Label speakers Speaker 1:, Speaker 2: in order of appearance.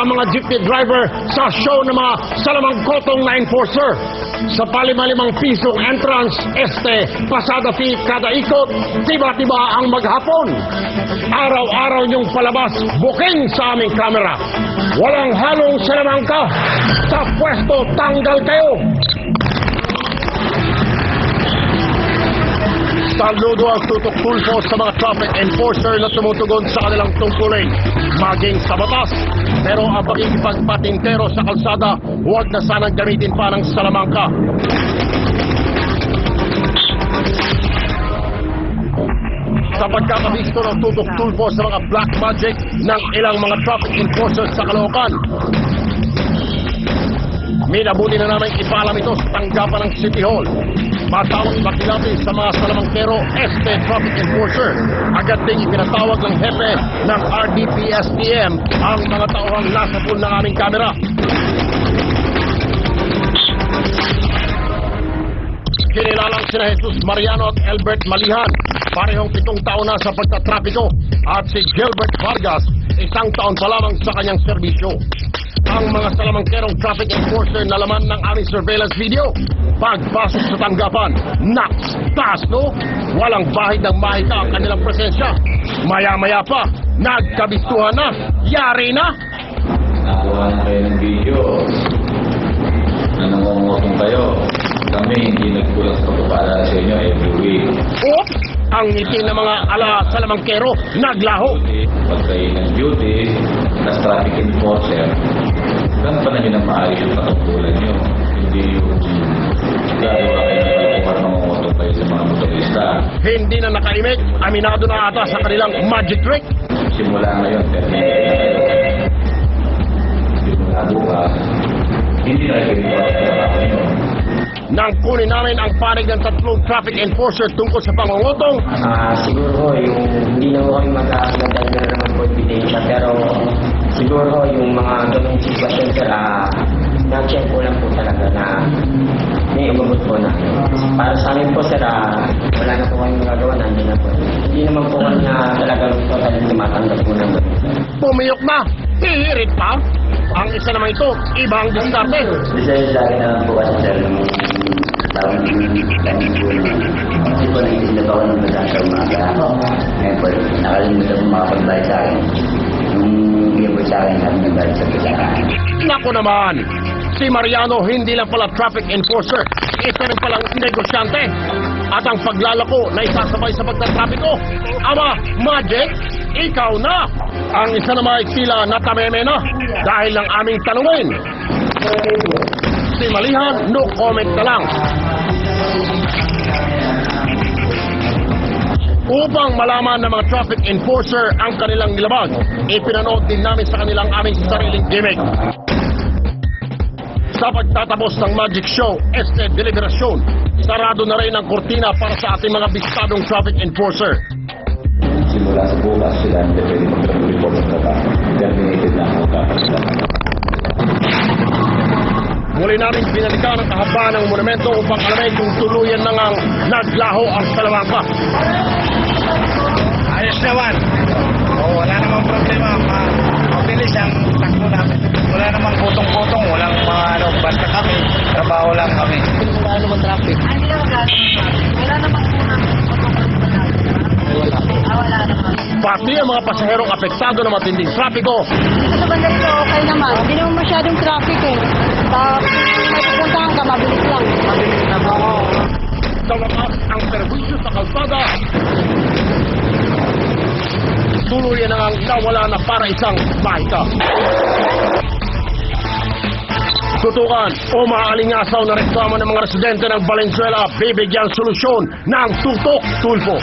Speaker 1: ang mga jeepney driver sa show ng mga salamangkotong na enforcer. Sa palimalimang pisong entrance, pasada fee kada ikot, tiba-tiba ang maghapon. Araw-araw niyong palabas, booking sa aming kamera. Walang halong salamangka. Sa pwesto, tanggal kayo. Saludo ang tutok tulpo sa mga traffic enforcer na tumutugon sa kanilang tungkulin, maging sa batas. Pero ang pagkikipagpatintero sa kalsada, huwag na sanang gamitin pa ng salamangka. Sa pagkakabisto ng tutok tulpo sa mga black magic ng ilang mga traffic enforcers sa Caloocan, minabuti na namin ipaalam ito sa tanggapan ng City Hall. Matapos makilapin sa mga salamangkero, traffic enforcer, agad ding ipinatawag ng hepe ng RDP-STM ang mga tauhang nasa pool ng aming kamera. Kinilalang sina Jesus Mariano at Albert Malihan, parehong 7 taon na sa pagtatrapiko, at si Gilbert Vargas, 1 taon pa lamang sa kanyang serbisyo. Ang mga salamangkerong traffic enforcer na laman ng aming surveillance video, pagpasok sa tanggapan, naks, taas no? Walang bahid ng mahika ang kanilang presensya. Maya-maya pa, nagkabistuhan na, yari na.
Speaker 2: Nakuha na kayo ng video na nangungutong kayo. Kami hindi nagkulang sa pagpapaalala sa inyo every week.
Speaker 1: Oops! Ang ngiti ng mga salamangkero naglaho.
Speaker 2: Pag kayo ng duty, na traffic enforcer, gampanan nyo ng maayos yung patungkulan nyo. Hindi yung gagawa kayo ng pagkuhan ng mangungutong kayo sa mga motorista. Hindi na nakaimik, aminado na ata sa kanilang magic trick. Simula ngayon, terminate na kayo. Simula bukas, hindi na kayo nyo.
Speaker 1: Nang kunin namin ang panig ng 3 traffic enforcer tungkol sa pangungutong.
Speaker 3: Siguro ho, yung hindi na ho kami magdadala naman po ebidensya, pero siguro ho, yung mga gawing sitwasyon sir, na-check ko lang po talaga na may umabot po na. Para sa amin po sir, wala na po kami magagawa, nandiyan na po. Hindi naman po kami na talagang totally tumatanggap po naman.
Speaker 1: Pumiyok na, hihirit pa. Ang isa naman ito, ibang diskarte.
Speaker 3: Sa akin naman po kasi sir, tawag kami po naman. Kasi po naisip ako ng madalas sa umaga. Ngayon po, nakalimutan po makapagbayad sa akin. Yung bigyan po sa akin, sabi ng bayad sa pagkakaan.
Speaker 1: Naku naman, si Mariano hindi lang pala traffic enforcer, ito rin palang negosyante. At ang paglalako na isasabay sa pagtatrapiko, ama, magic, ikaw na. Ang isa naman ay tila natameme na dahil lang aming tanungin. Si Malihan, no comment na lang. Upang malaman ng mga traffic enforcer ang kanilang nilabag, ipinanood din namin sa kanilang aming sariling gimmick. Sa pagtatapos ng magic show, deliberasyon, sarado na rin ang kortina para sa ating mga bistadong traffic enforcer.
Speaker 2: Simula sa bukas sila hindi pwede mag-report sa trabaho. Terminated na ang magkakasama.
Speaker 1: Muli namin pinalikan ang kahabaan ng monumento upang alamin kung tuluyan na ngang naglaho ang salamangka.
Speaker 4: Ayos naman. Wala namang problema. Mabilis ang takbo namin. Wala namang putong-putong. Walang mga basta kami. Trabaho lang kami.
Speaker 3: Wala naman traffic.
Speaker 5: Hindi naman gano'n. Wala naman po namin wala naman.
Speaker 1: Pati ang mga pasaherong apektado ng matinding trapiko.
Speaker 5: Sa banda ito, okay naman. Hindi naman masyadong traffic eh. May pupuntahan ka, mabilis lang. Mabilis lang ako.
Speaker 1: Sa wakas, ang serbisyo sa kalsada, tuluyan na ngang nawala na para isang bahika. Tutukan o maaalingasaw na reklamo ng mga residente ng Valenzuela, bibigyan solusyon ng tutok tulpo.